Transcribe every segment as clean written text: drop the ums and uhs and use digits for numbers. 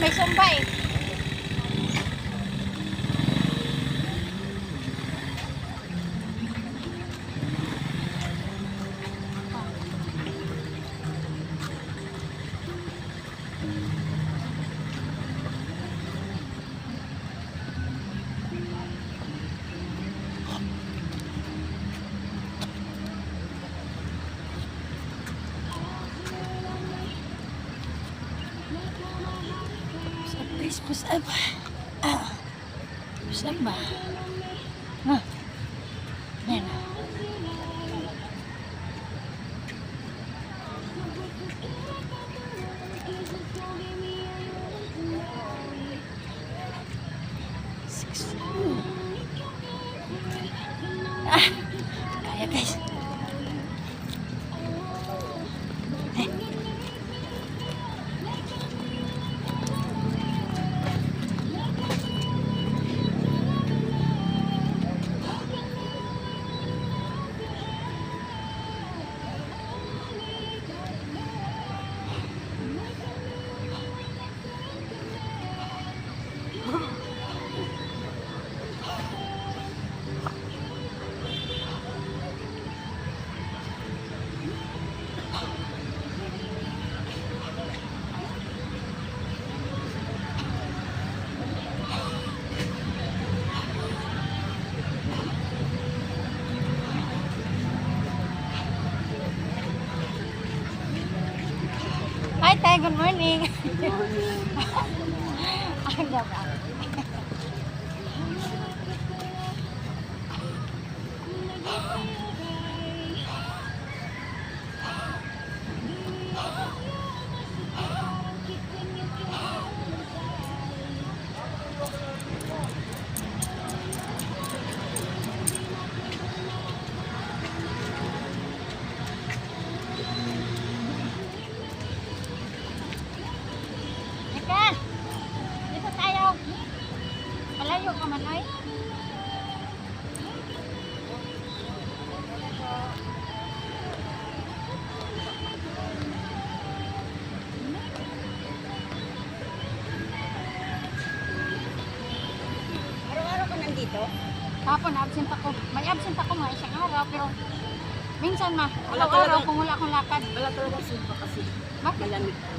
may sumba eh. Push up. Push up ba? Nah. Yan. Kaya guys. Hi, Tay. Good morning. Good morning. Ang gaba. Dito tayo. Malayo ka man ay. Araw-araw ka nandito? Kapon, absent ako. May absent ako nga isang araw, pero minsan ma, Wala araw-araw talaga. kung wala akong lakad. Wala talaga sumpa kasi Bakit? malamig po.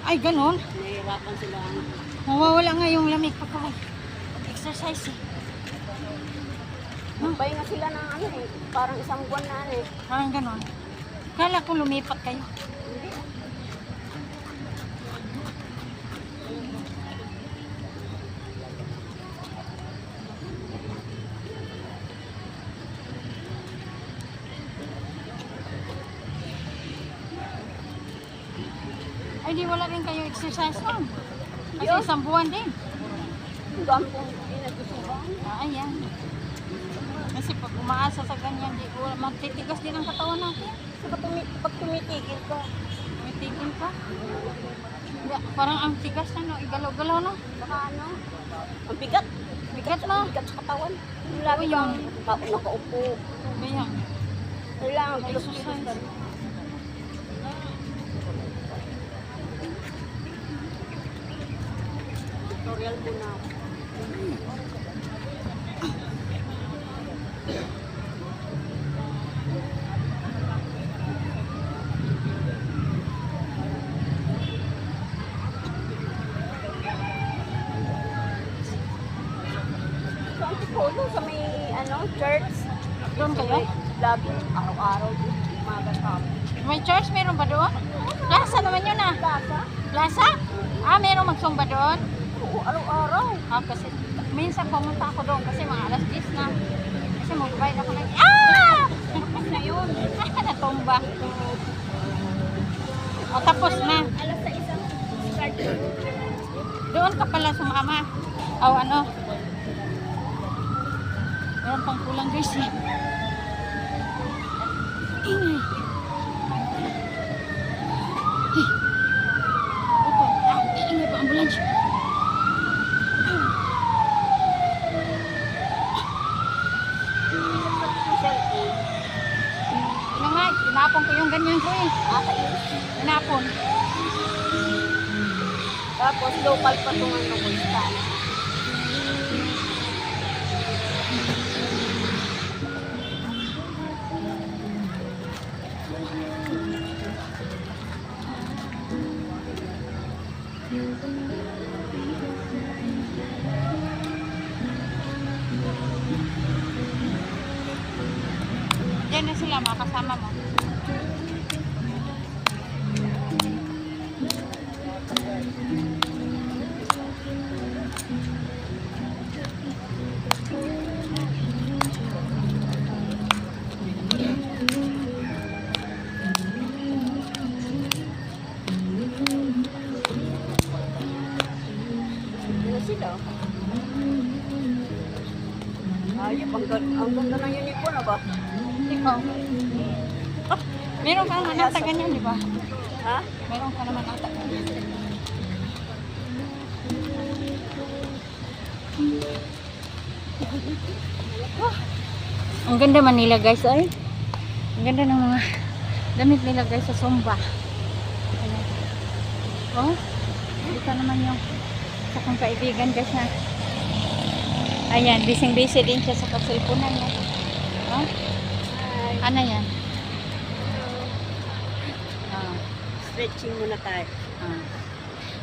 Ay, ganun. Nahihirapan sila ang Mawawala nga yung lamig pag ako exercise eh. magpahinga sila ng ano eh, parang isang buwan na ano eh. Parang ganun. Kala ko lumipat kayo. Hindi. Ay, di wala rin kayo exercise lang. Kasi Yun. isang buwan din. Ang dami kong pinagsusumbang. Ayan. Kasi pag umaasa sa ganyan, di ko magtitigas din ang katawan natin. Saka pag tumitigil ka, May tigil ka. Hindi, parang ang tigas na, no? Igalaw-galaw na. saka ano, ang bigat. Bigat na. Bigat sa katawan. Lagi Oo, kang nakaupo. Kaya, Kailangan exercise. kilos-kilos ka. Tutorial muna ako. So, ang Tipolo sa may ano, church. Doon kayo? Lagi, araw-araw, umaga tapos. May church, meron ba doon? Plaza naman yun ah. Plaza? Plaza? Ah, meron magsumba doon? Oo, araw-araw. Ah, kasi minsan pumunta ako doon kasi mga alas 10 na. Kasi magbayad ako ng... Ah! Tapos na yun. Natumba. O, tapos na. Alas sa isang start. Doon ka pala sumama. O, ano? Meron pang kulang guys eh. Ingay. Hey. Opo. Ah, ingay pa ambulansya. Ano nga, tinapon ko yung ganyan ko eh. Ata yun. Tinapon. Tapos local pa itong ano ko, stand. Diyan na sila, mga kasama mo. Ano sila? Ayop, ang ganda ng uniform ba? Ikaw. Oh, meron ka naman ata ganyan, di ba? Ha? Meron ka naman ata ganyan. Oh, ang ganda man nila guys ay. Ang ganda ng mga damit nila guys sa Sumba. Ayan. Oh, ito naman yung sa kong kaibigan guys na. Ayan, busy din siya sa kasilpunan niya. Oh, Hi. ano yan? Ah. Stretching muna tayo.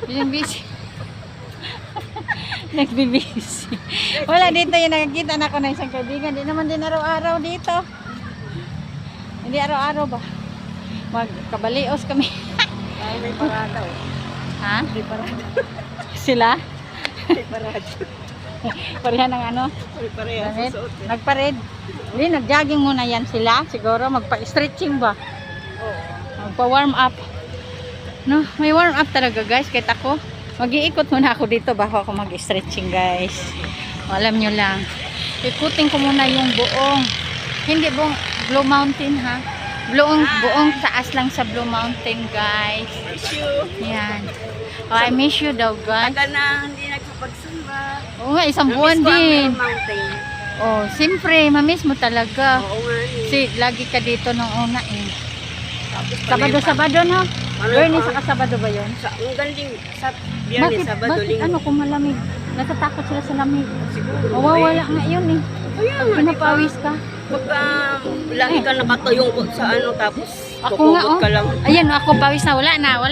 Busy. Nagbibisi. Wala dito yung nakikita na ko na isang kaibigan. Di naman din araw-araw dito. Hindi araw-araw ba? Magkabalios kami. Ay, may parada oh. Ha? May parada. Sila? May parada. Pareha ng ano? May pareha Damit? susuot eh. Nagpared. Hindi, nag-jogging muna yan sila. Siguro magpa-stretching ba? Oo. Magpa-warm up. No, may warm up talaga guys. Kahit ako, mag-iikot muna ako dito bago ako mag-stretching guys. O, alam nyo lang. Ikutin ko muna yung buong. Hindi buong Blue Mountain ha. Buong taas lang sa Blue Mountain guys. Miss you. Yan. Oh, I miss you daw guys. Tagal na hindi nagpapagsamba. Oo nga, isang buwan Namiss ko ang din. Blue Mountain. Oh, siyempre, mamiss mo talaga. Oo nga eh. Kasi lagi ka dito nung una eh. Tapos pala yung Sabado no? Ano Bernie, pa? saka Sabado ba yun? ang galing sa Biyernes, Sabado, bakit Linggo. ano kung malamig? Natatakot sila sa lamig. Siguro. Mawawala nga yun eh. Kaya Pag pinapawis ka. Pagka lagi ka nakatayong sa ano tapos Ako nga kukugot oh. ka lang. Ayan, ako pawis na. Wala na. Wala